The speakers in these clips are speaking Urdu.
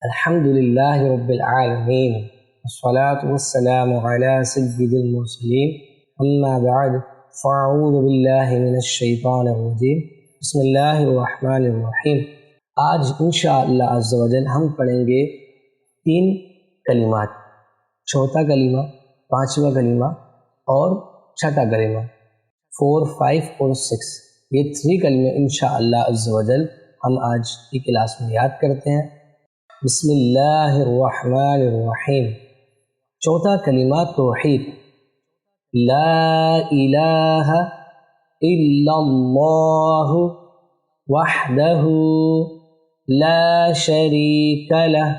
الحمد لله رب العالمين والصلاة والسلام على سيد المرسلين أما بعد فأعوذ بالله من الشیطان الرجیم بسم اللہ الرحمن الرحیم۔ آج انشاءاللہ عز و جل ہم پڑھیں گے 3 کلمات، چوتھا کلمہ، پانچواں کلمہ اور چھٹا کلمہ، 4، 5 اور 6۔ یہ 3 کلمے انشاءاللہ عز و جل ہم آج کی کلاس میں یاد کرتے ہیں۔ بسم اللہ الرحمن الرحیم۔ چوتھا کلمہ توحید، لا الہ الا اللہ وحدہ لا شریک لہ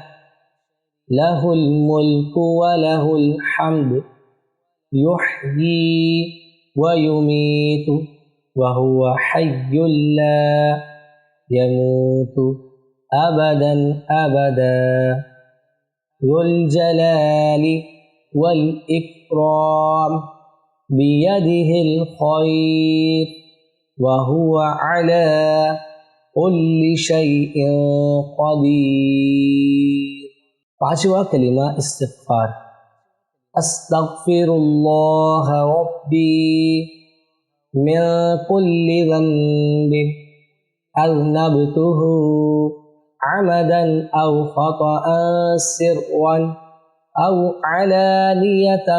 لہ الملک ولہ الحمد یحیی ویمیت وہو حی لا یموت ابدا ابدا ذو الجلال والاکرام بیدہ الخیر وہو علی کل شیء قدیر۔ پانچواں کلمہ استغفار، استغفر اللہ ربی من کل ذنب اذنبتہ عمدا او خطأ سرا او علانیة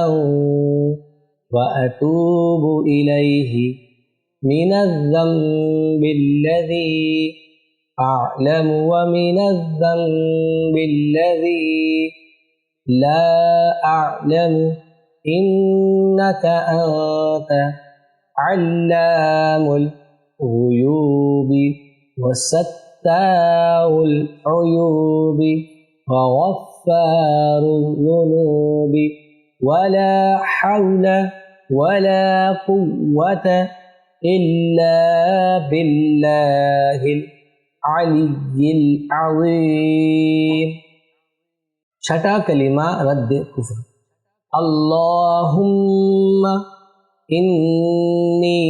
واتوب الیہ من الذنب الذی اعلم ومن الذنب الذی لا اعلم انک انت علام الغیوب وستار العیوب وغفار الذنوب ولا حول ولا قوة إلا بالله العلی العظیم۔ چھٹا کلمہ رد کفر، اللہم انی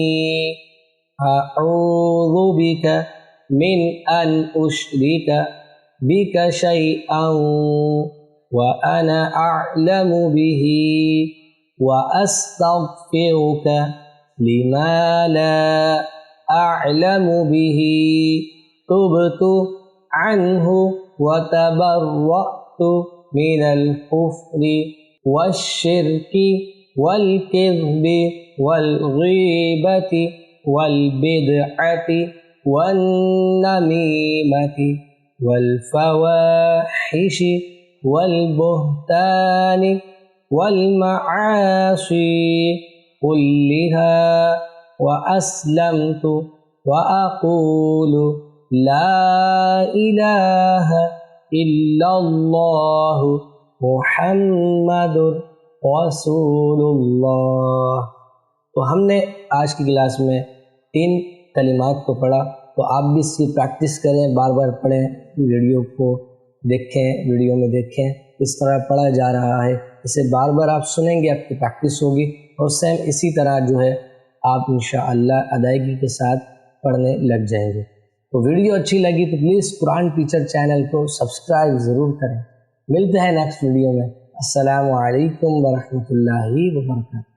اعوذ بک من ان اشرک بک شیئا وانا اعلم به واستغفرک لما لا اعلم به تبت عنه وتبرأت من الكفر والشرك والكذب والغيبة والبدعة والنميمة والفواحش والبهتان والمعاصي كلها وأسلمت وأقول لا إله إلا الله محمد رسول اللہ۔ تو ہم نے آج کی کلاس میں 3 کلمات کو پڑھا، تو آپ بھی اس کی پریکٹس کریں، بار بار پڑھیں، ویڈیو کو دیکھیں، ویڈیو میں دیکھیں، اس طرح پڑھا جا رہا ہے، اسے بار بار آپ سنیں گے، آپ کی پریکٹس ہوگی اور سیم اسی طرح جو ہے آپ انشاءاللہ ادائیگی کے ساتھ پڑھنے لگ جائیں گے۔ تو ویڈیو اچھی لگی تو پلیز قرآن ٹیچر چینل کو سبسکرائب ضرور کریں۔ ملتے ہیں نیکسٹ ویڈیو میں۔ السلام علیکم ورحمۃ اللہ وبرکاتہ۔